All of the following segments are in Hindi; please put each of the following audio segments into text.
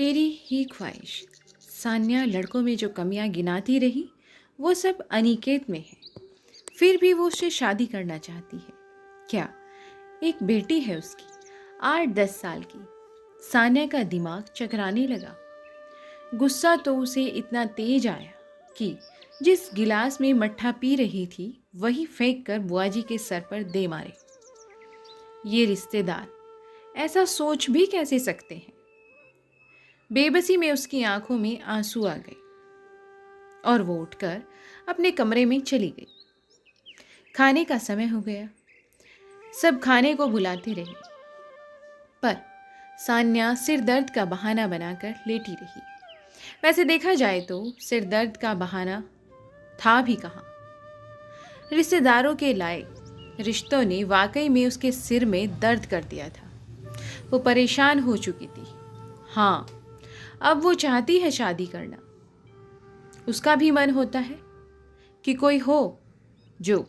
तेरी ही ख्वाहिश। सान्या लड़कों में जो कमियां गिनाती रही वो सब अनिकेत में है। फिर भी वो उससे शादी करना चाहती है। क्या? एक बेटी है उसकी, 8-10 साल की। सान्या का दिमाग चकराने लगा। गुस्सा तो उसे इतना तेज आया कि जिस गिलास में मट्ठा पी रही थी वही फेंक कर बुआ जी के सर पर दे मारे। ये रिश्तेदार ऐसा सोच भी कैसे सकते हैं? बेबसी में उसकी आंखों में आंसू आ गए और वो उठकर अपने कमरे में चली गई। खाने का समय हो गया। सब खाने को बुलाते रहे, पर सान्या सिर दर्द का बहाना बनाकर लेटी रही। वैसे देखा जाए तो सिर दर्द का बहाना था भी कहाँ। रिश्तेदारों के लाए रिश्तों ने वाकई में उसके सिर में दर्द कर दिया था। वो परेशान हो चुकी थी। हाँ, अब वो चाहती है शादी करना। उसका भी मन होता है कि कोई हो जो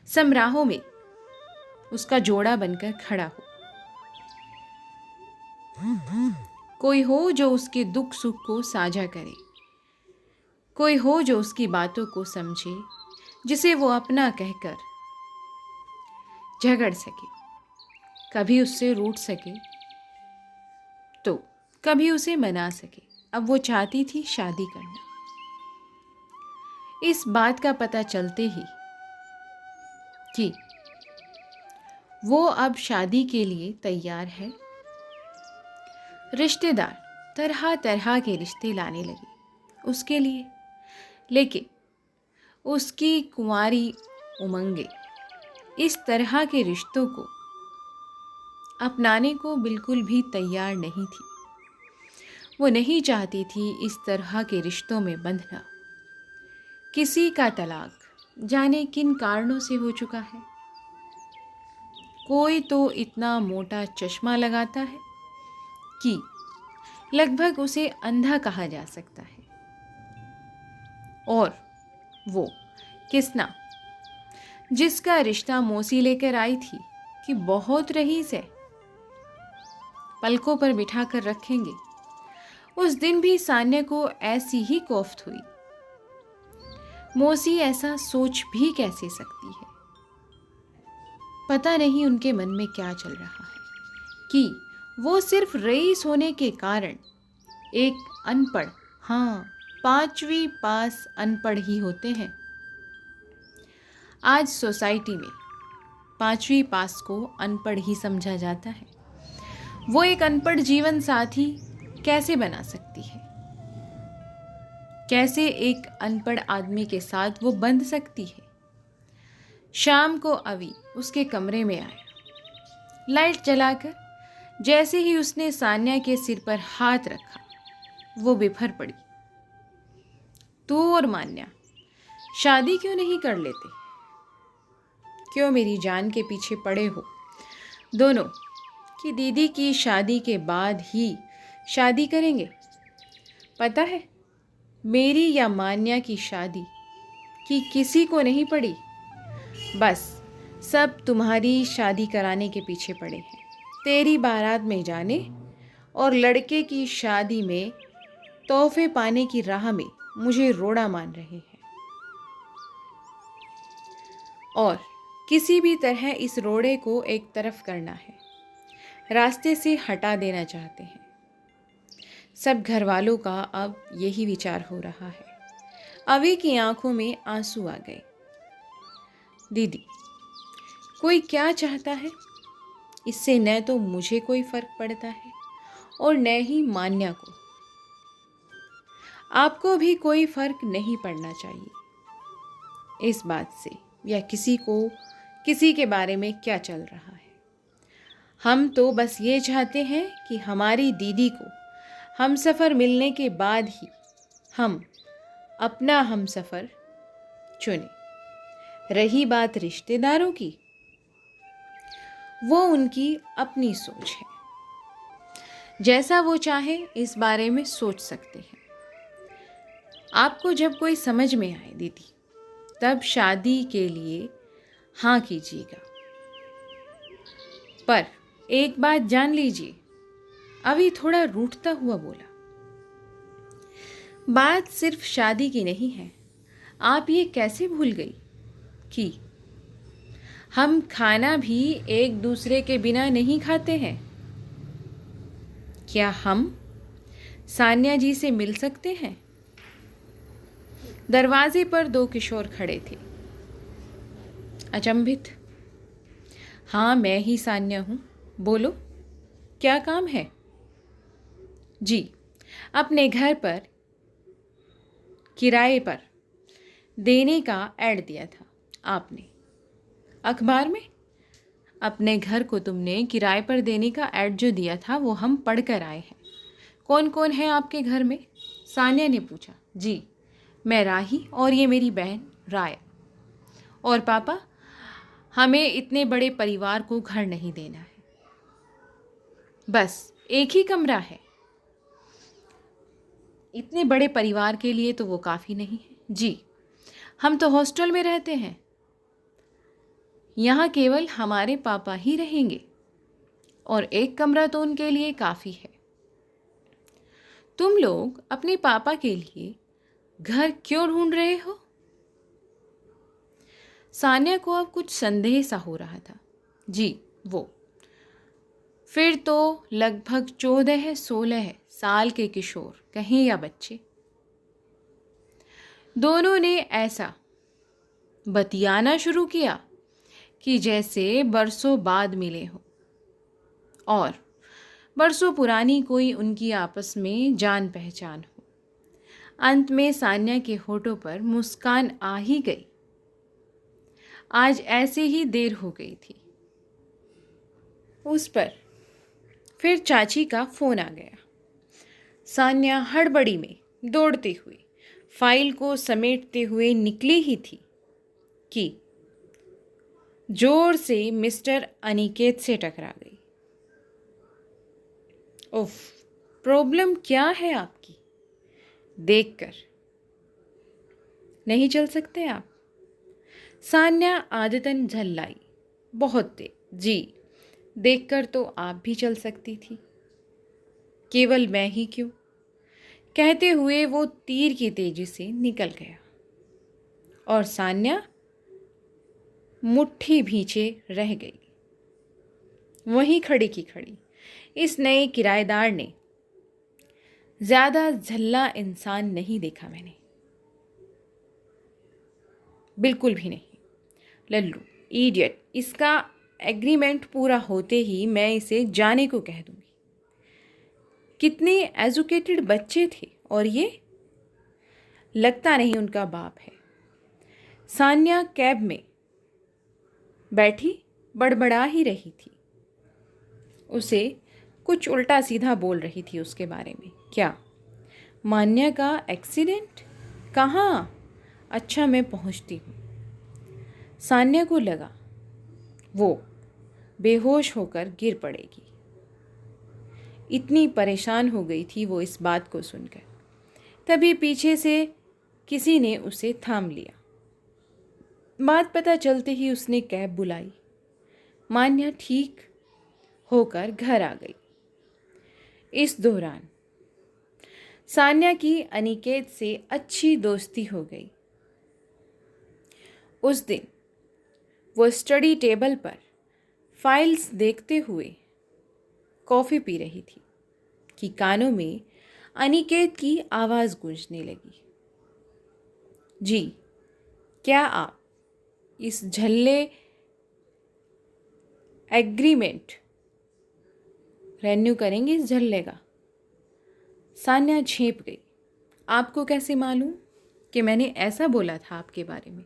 समराहों में उसका जोड़ा बनकर खड़ा हो, कोई हो जो उसके दुख सुख को साझा करे, कोई हो जो उसकी बातों को समझे, जिसे वो अपना कहकर झगड़ सके, कभी उससे रूठ सके तो कभी उसे मना सके। अब वो चाहती थी शादी करना। इस बात का पता चलते ही कि वो अब शादी के लिए तैयार है, रिश्तेदार तरह तरह के रिश्ते लाने लगे उसके लिए। लेकिन उसकी कुंवारी उमंगे इस तरह के रिश्तों को अपनाने को बिल्कुल भी तैयार नहीं थी। वो नहीं चाहती थी इस तरह के रिश्तों में बंधना। किसी का तलाक जाने किन कारणों से हो चुका है। कोई तो इतना मोटा चश्मा लगाता है कि लगभग उसे अंधा कहा जा सकता है। और वो किसना, जिसका रिश्ता मौसी लेकर आई थी कि बहुत रईस है, पलकों पर बिठा कर रखेंगे। उस दिन भी सान्या को ऐसी ही कोफ्त हुई। मौसी ऐसा सोच भी कैसे सकती है? पता नहीं उनके मन में क्या चल रहा है कि वो सिर्फ रईस होने के कारण एक अनपढ़, हाँ 5वीं पास अनपढ़ ही होते हैं। आज सोसाइटी में 5वीं पास को अनपढ़ ही समझा जाता है। वो एक अनपढ़ जीवन साथी कैसे बना सकती है? कैसे एक अनपढ़ आदमी के साथ वो बंध सकती है? शाम को अवी उसके कमरे में आया। लाइट जलाकर जैसे ही उसने सान्या के सिर पर हाथ रखा, वो बिफर पड़ी। तू और मान्या शादी क्यों नहीं कर लेते? क्यों मेरी जान के पीछे पड़े हो दोनों कि दीदी की शादी के बाद ही शादी करेंगे? पता है, मेरी या मान्या की शादी की किसी को नहीं पड़ी। बस सब तुम्हारी शादी कराने के पीछे पड़े हैं। तेरी बारात में जाने और लड़के की शादी में तोहफे पाने की राह में मुझे रोड़ा मान रहे हैं और किसी भी तरह इस रोड़े को एक तरफ करना है, रास्ते से हटा देना चाहते हैं। सब घर वालों का अब यही विचार हो रहा है। अवी की आंखों में आंसू आ गए। दीदी, कोई क्या चाहता है, इससे न तो मुझे कोई फर्क पड़ता है और न ही मान्या को। आपको भी कोई फर्क नहीं पड़ना चाहिए इस बात से या किसी को किसी के बारे में क्या चल रहा है। हम तो बस ये चाहते हैं कि हमारी दीदी को हमसफ़र मिलने के बाद ही हम अपना हमसफ़र चुने। रही बात रिश्तेदारों की, वो उनकी अपनी सोच है। जैसा वो चाहे इस बारे में सोच सकते हैं। आपको जब कोई समझ में आए दीदी, तब शादी के लिए हाँ कीजिएगा। पर एक बात जान लीजिए, अभी थोड़ा रूठता हुआ बोला, बात सिर्फ शादी की नहीं है। आप ये कैसे भूल गई कि हम खाना भी एक दूसरे के बिना नहीं खाते हैं? क्या हम सान्या जी से मिल सकते हैं? दरवाजे पर दो किशोर खड़े थे, अचंभित। हाँ, मैं ही सान्या हूँ, बोलो, क्या काम है? जी, अपने घर पर किराए पर देने का ऐड दिया था आपने अखबार में। अपने घर को तुमने किराए पर देने का ऐड जो दिया था वो हम पढ़ कर आए हैं। कौन कौन है आपके घर में? सान्या ने पूछा। जी, मैं राही और ये मेरी बहन राया। और पापा, हमें इतने बड़े परिवार को घर नहीं देना है, बस एक ही कमरा है। इतने बड़े परिवार के लिए तो वो काफ़ी नहीं है। जी, हम तो हॉस्टल में रहते हैं, यहाँ केवल हमारे पापा ही रहेंगे और एक कमरा तो उनके लिए काफ़ी है। तुम लोग अपने पापा के लिए घर क्यों ढूंढ रहे हो? सान्या को अब कुछ संदेह सा हो रहा था। जी, वो फिर तो लगभग 14-16 साल के किशोर कहें या बच्चे, दोनों ने ऐसा बतियाना शुरू किया कि जैसे बरसों बाद मिले हो और बरसों पुरानी कोई उनकी आपस में जान पहचान हो। अंत में सान्या के होठों पर मुस्कान आ ही गई। आज ऐसे ही देर हो गई थी। उस पर फिर चाची का फोन आ गया। सान्या हड़बड़ी में दौड़ते हुए फाइल को समेटते हुए निकली ही थी कि जोर से मिस्टर अनिकेत से टकरा गई। उफ, प्रॉब्लम क्या है आपकी? देखकर नहीं चल सकते आप? सान्या आदतन झल्लाई, बहुत तेज। जी, देखकर तो आप भी चल सकती थी, केवल मैं ही क्यों? कहते हुए वो तीर की तेजी से निकल गया और सान्या मुट्ठी भींचे रह गई, वहीं खड़ी की खड़ी। इस नए किराएदार ने ज्यादा झल्ला इंसान नहीं देखा मैंने, बिल्कुल भी नहीं। लल्लू, इडियट। इसका एग्रीमेंट पूरा होते ही मैं इसे जाने को कह दूंगी। कितने एजुकेटेड बच्चे थे और ये लगता नहीं उनका बाप है। सान्या कैब में बैठी बड़बड़ा ही रही थी। उसे कुछ उल्टा सीधा बोल रही थी उसके बारे में। क्या? मान्या का एक्सीडेंट? कहाँ? अच्छा, मैं पहुँचती हूँ। सान्या को लगा वो बेहोश होकर गिर पड़ेगी। इतनी परेशान हो गई थी वो इस बात को सुनकर। तभी पीछे से किसी ने उसे थाम लिया। बात पता चलते ही उसने कैब बुलाई। मान्या ठीक होकर घर आ गई। इस दौरान सान्या की अनिकेत से अच्छी दोस्ती हो गई। उस दिन वो स्टडी टेबल पर फाइल्स देखते हुए कॉफ़ी पी रही थी कि कानों में अनिकेत की आवाज़ गूंजने लगी। जी, क्या आप इस झल्ले एग्रीमेंट रेन्यू करेंगे इस झल्ले का? सान्या झेप गई। आपको कैसे मालूम कि मैंने ऐसा बोला था आपके बारे में?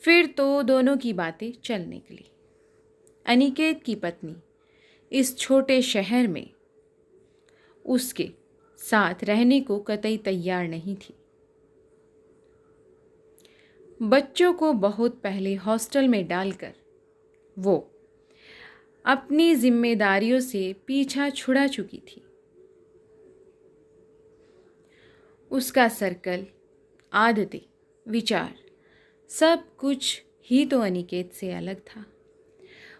फिर तो दोनों की बातें चल निकली। अनिकेत की पत्नी इस छोटे शहर में उसके साथ रहने को कतई तैयार नहीं थी। बच्चों को बहुत पहले हॉस्टल में डालकर वो अपनी जिम्मेदारियों से पीछा छुड़ा चुकी थी। उसका सर्कल, आदतें, विचार, सब कुछ ही तो अनिकेत से अलग था।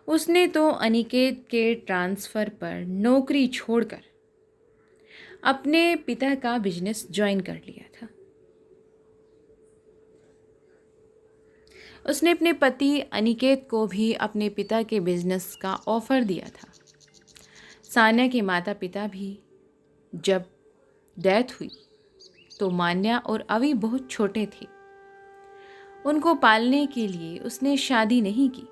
उसने तो अनिकेत के ट्रांसफ़र पर नौकरी छोड़कर अपने पिता का बिजनेस ज्वाइन कर लिया था। उसने अपने पति अनिकेत को भी अपने पिता के बिजनेस का ऑफर दिया था। सान्या के माता पिता भी जब डेथ हुई तो मान्या और अवी बहुत छोटे थे। उनको पालने के लिए उसने शादी नहीं की।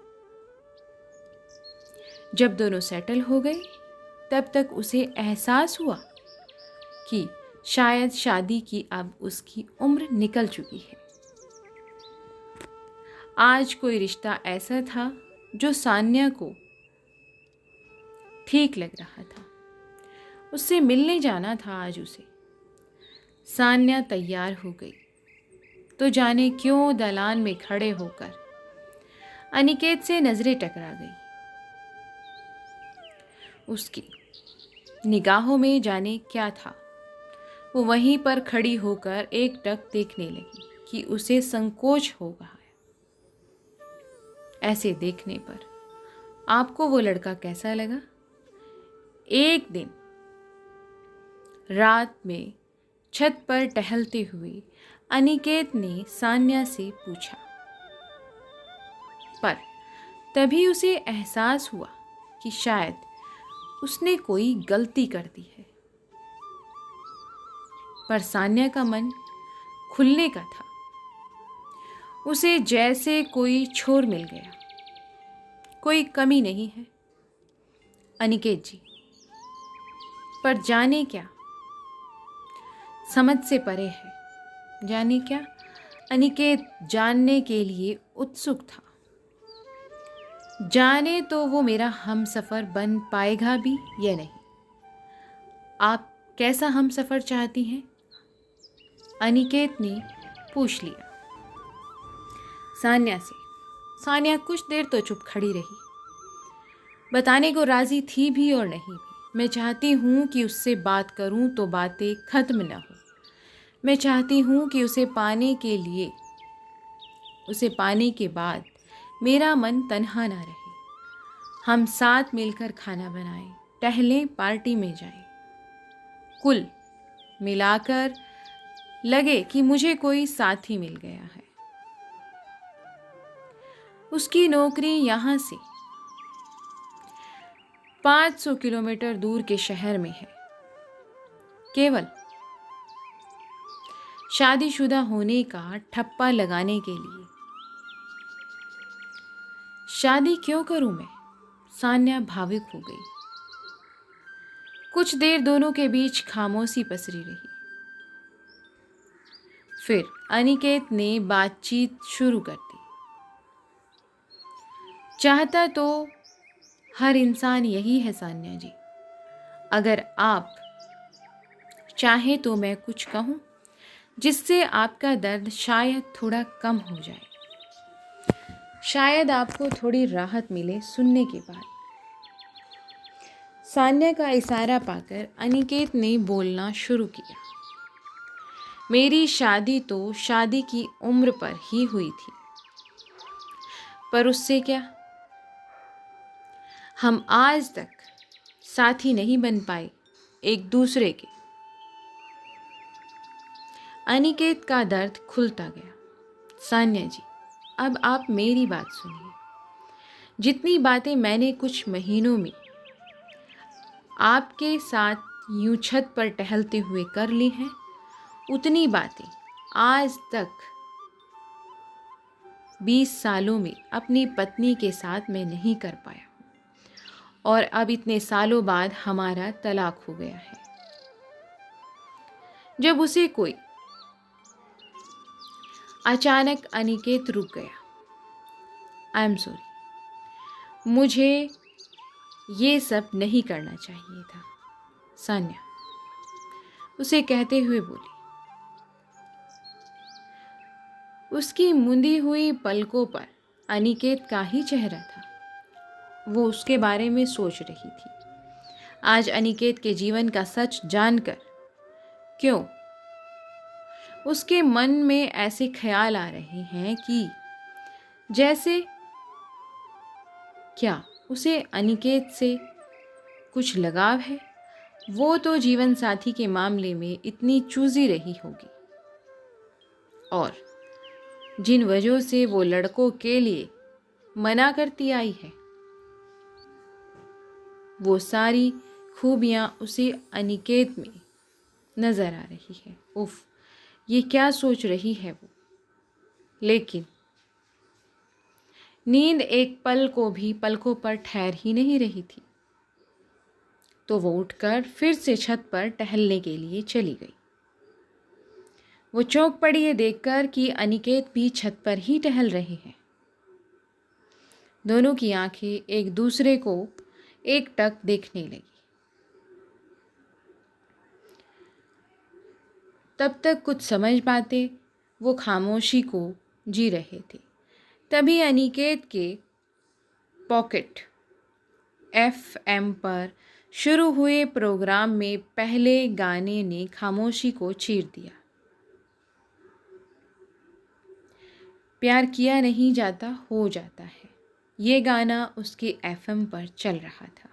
जब दोनों सेटल हो गए तब तक उसे एहसास हुआ कि शायद शादी की अब उसकी उम्र निकल चुकी है। आज कोई रिश्ता ऐसा था जो सान्या को ठीक लग रहा था। उससे मिलने जाना था आज उसे। सान्या तैयार हो गई तो जाने क्यों दलान में खड़े होकर अनिकेत से नजरें टकरा गई। उसकी निगाहों में जाने क्या था। वो वहीं पर खड़ी होकर एकटक देखने लगी कि उसे संकोच हो रहा है। ऐसे देखने पर आपको वो लड़का कैसा लगा? एक दिन रात में छत पर टहलते हुए अनिकेत ने सान्या से पूछा, पर तभी उसे एहसास हुआ कि शायद उसने कोई गलती कर दी है। पर सान्या का मन खुलने का था। उसे जैसे कोई छोर मिल गया। कोई कमी नहीं है अनिकेत जी, पर जाने क्या, समझ से परे है। जाने क्या? अनिकेत जानने के लिए उत्सुक था। जाने तो वो मेरा हमसफ़र बन पाएगा भी या नहीं। आप कैसा हमसफ़र चाहती हैं? अनिकेत ने पूछ लिया सान्या से। सान्या कुछ देर तो चुप खड़ी रही। बताने को राजी थी भी और नहीं भी। मैं चाहती हूँ कि उससे बात करूँ तो बातें खत्म न हो। मैं चाहती हूँ कि उसे पाने के बाद मेरा मन तन्हा ना रहे। हम साथ मिलकर खाना बनाएं, टहलें, पार्टी में जाएं। कुल मिलाकर लगे कि मुझे कोई साथी मिल गया है। उसकी नौकरी यहाँ से 500 किलोमीटर दूर के शहर में है, केवल शादीशुदा होने का ठप्पा लगाने के लिए। शादी क्यों करूं मैं? सान्या भावुक हो गई। कुछ देर दोनों के बीच खामोशी पसरी रही। फिर अनिकेत ने बातचीत शुरू कर दी। चाहता तो हर इंसान यही है सान्या जी। अगर आप चाहें तो मैं कुछ कहूं जिससे आपका दर्द शायद थोड़ा कम हो जाए। शायद आपको थोड़ी राहत मिले सुनने के बाद। सान्या का इशारा पाकर अनिकेत ने बोलना शुरू किया। मेरी शादी तो शादी की उम्र पर ही हुई थी, पर उससे क्या? हम आज तक साथी नहीं बन पाए एक दूसरे के। अनिकेत का दर्द खुलता गया। सान्या जी, अब आप मेरी बात सुनिए। जितनी बातें मैंने कुछ महीनों में आपके साथ यूं छत पर टहलते हुए कर ली हैं, उतनी बातें आज तक 20 सालों में अपनी पत्नी के साथ मैं नहीं कर पाया। और अब इतने सालों बाद हमारा तलाक हो गया है। जब उसे कोई अचानक अनिकेत रुक गया। आई एम सॉरी, मुझे ये सब नहीं करना चाहिए था। सान्या उसे कहते हुए बोली। उसकी मुंदी हुई पलकों पर अनिकेत का ही चेहरा था। वो उसके बारे में सोच रही थी। आज अनिकेत के जीवन का सच जानकर क्यों उसके मन में ऐसे ख्याल आ रहे हैं कि जैसे क्या उसे अनिकेत से कुछ लगाव है वो तो जीवन साथी के मामले में इतनी चूजी रही होगी, और जिन वजहों से वो लड़कों के लिए मना करती आई है, वो सारी खूबियाँ उसे अनिकेत में नज़र आ रही है। उफ, ये क्या सोच रही है वो। लेकिन नींद एक पल को भी पलकों पर ठहर ही नहीं रही थी, तो वो उठकर फिर से छत पर टहलने के लिए चली गई। वो चौंक पड़ी ये देखकर कि अनिकेत भी छत पर ही टहल रहे हैं। दोनों की आंखें एक दूसरे को एकटक देखने लगी। तब तक कुछ समझ पाते वो खामोशी को जी रहे थे। तभी अनिकेत के पॉकेट FM पर शुरू हुए प्रोग्राम में पहले गाने ने खामोशी को चीर दिया। प्यार किया नहीं जाता, हो जाता है, ये गाना उसके FM पर चल रहा था।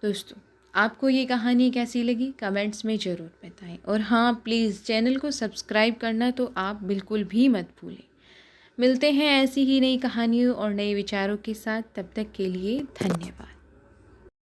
दोस्तों, आपको ये कहानी कैसी लगी कमेंट्स में ज़रूर बताएं, और हाँ, प्लीज़ चैनल को सब्सक्राइब करना तो आप बिल्कुल भी मत भूलें। मिलते हैं ऐसी ही नई कहानियों और नए विचारों के साथ, तब तक के लिए धन्यवाद।